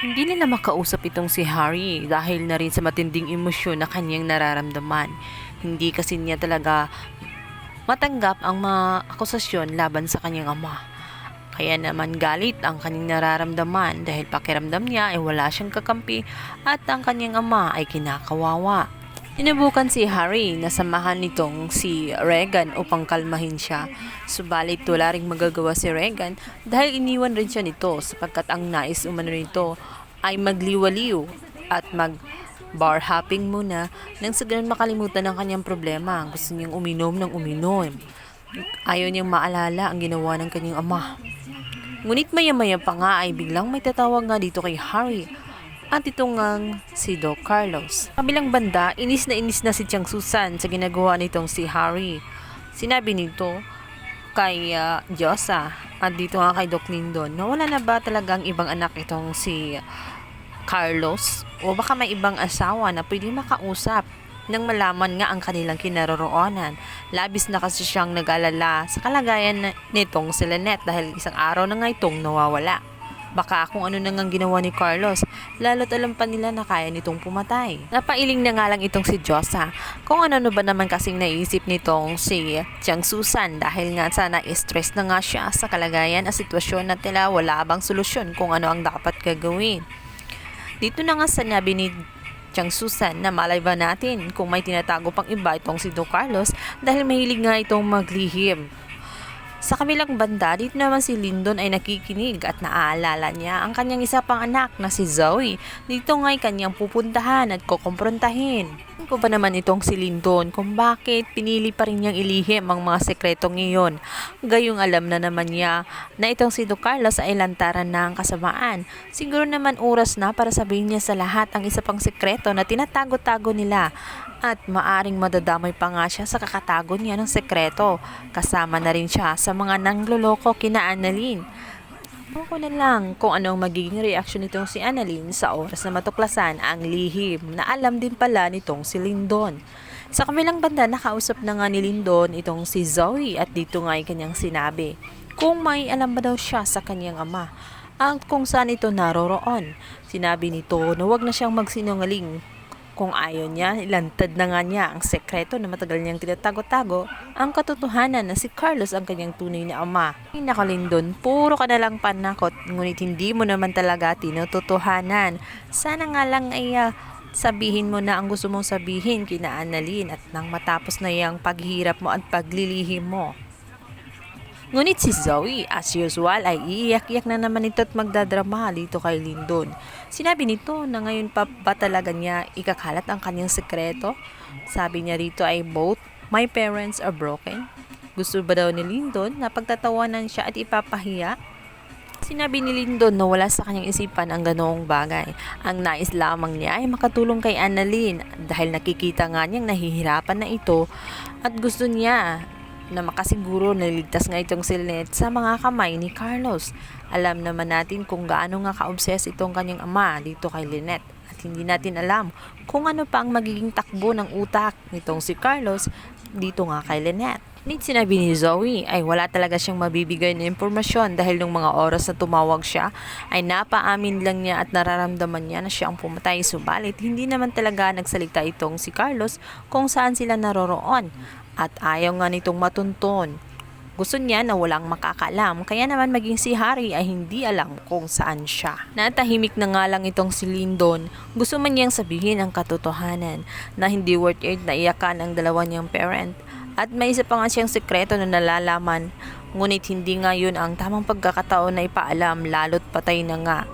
Hindi nila makausap itong si Harry dahil na rin sa matinding emosyon na kanyang nararamdaman. Hindi kasi niya talaga matanggap ang mga akusasyon laban sa kanyang ama. Kaya naman galit ang kanyang nararamdaman dahil pakiramdam niya ay wala siyang kakampi at ang kanyang ama ay kinakawawa. Sinubukan si Harry na samahan nitong si Regan upang kalmahin siya. Subalit wala ring magagawa si Regan dahil iniwan rin siya nito sapagkat ang nais umano nito ay magliwaliw at mag bar hopping muna nang sa ganun makalimutan ang kanyang problema. Gusto niyang uminom ng uminom. Ayaw niyang maalala ang ginawa ng kanyang ama. Ngunit maya-maya pa nga ay biglang may tatawag nga dito kay Harry. At ito ngang si Doc Carlos. Kabilang banda, inis na si Tiang Susan sa ginagawa nitong si Harry. Sinabi nito kay Diyosa at dito nga kay Doc Lindon na wala na ba talagang ibang anak itong si Carlos? O baka may ibang asawa na pwede makausap nang malaman nga ang kanilang kinaroroonan. Labis na kasi siyang nag-alala sa kalagayan nitong si Lynette dahil isang araw na nga itong nawawala. Baka kung ano nang ginawa ni Carlos, lalo't alam pa nila na kaya nitong pumatay. Napailing na nga lang itong si Diyosa kung ano ba naman kasing naisip nitong si Tiang Susan dahil nga sana stress na nga siya sa kalagayan at sitwasyon na tila wala bang solusyon kung ano ang dapat gagawin. Dito na nga sinabi ni Tiang Susan na malay ba natin kung may tinatago pang iba itong si Doc Carlos dahil mahilig nga itong maglihim. Sa kabilang banda, dito naman si Lindon ay nakikinig at naaalala niya ang kanyang isa pang anak na si Zoe. Dito nga'y kanyang pupuntahan at kukumprontahin. Ko ba naman itong si Lindon kung bakit pinili pa rin niyang ilihim ang mga sekretong iyon. Gayong alam na naman niya na itong si Doc Carlos ay lantaran na ang kasamaan. Siguro naman oras na para sabihin niya sa lahat ang isa pang sekreto na tinatago-tago nila. At maaring madadamay pa nga siya sa kakatago niya ng sekreto. Kasama na rin siya sa mga nangloloko kina Annalyn. Ako na lang kung ano ang magiging reaksyon nitong si Annalyn sa oras na matuklasan ang lihim na alam din pala nitong si Lindon. Sa kamilang banda, nakausap na nga ni Lindon itong si Zoe at dito nga ay kanyang sinabi kung may alam ba daw siya sa kanyang ama at kung saan ito naroroon. Sinabi nito na huwag na siyang magsinungaling. Kung ayaw niya, ilantad na nga niya ang sekreto na matagal niyang tinatago-tago, ang katotohanan na si Carlos ang kanyang tunay na ama. Ay nako Lindon, puro ka na lang panakot, ngunit hindi mo naman talaga tinutotohanan. Sana nga lang ay sabihin mo na ang gusto mong sabihin kina Annalyn at nang matapos na yung paghihirap mo at paglilihim mo. Ngunit si Zoe, as usual, ay iiyak-iyak na naman ito at magdadrama dito kay Lindon. Sinabi nito na ngayon pa ba talaga niya ikakalat ang kanyang sekreto? Sabi niya rito ay both my parents are broken. Gusto ba daw ni Lindon na pagtatawanan siya at ipapahiya? Sinabi ni Lindon na wala sa kanyang isipan ang ganoong bagay. Ang nais lamang niya ay makatulong kay Annalyn dahil nakikita nga niyang nahihirapan na ito at gusto niya na makasiguro na ligtas nga itong si Lynette sa mga kamay ni Carlos. Alam naman natin kung gaano nga ka-obsess itong kanyang ama dito kay Lynette at hindi natin alam kung ano pa ang magiging takbo ng utak nitong si Carlos dito nga kay Lynette. Ngunit sinabi ni Zoe ay wala talaga siyang mabibigay na impormasyon dahil nung mga oras na tumawag siya ay napaamin lang niya at nararamdaman niya na siya ang pumatay. Subalit hindi naman talaga nagsalita itong si Carlos kung saan sila naroroon at ayaw nga nitong matunton. Gusto niya na walang makakaalam kaya naman maging si Harry ay hindi alam kung saan siya. Natahimik na nga lang itong si Lindon. Gusto man niyang sabihin ang katotohanan na hindi worth it na iyakan ang dalawa niyang parent. At may isa pa nga siyang sekreto na nalalaman, ngunit hindi nga yun ang tamang pagkakataon na ipaalam lalo't patay na nga.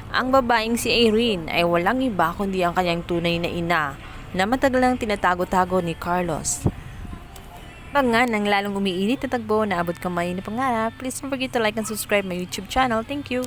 Ang babaeng si Irene ay walang iba kundi ang kanyang tunay na ina na matagal lang tinatago-tago ni Carlos. Pag nga nang lalong umiinit na tagbo na abot kamay na pangarap, please don't forget to like and subscribe my YouTube channel. Thank you!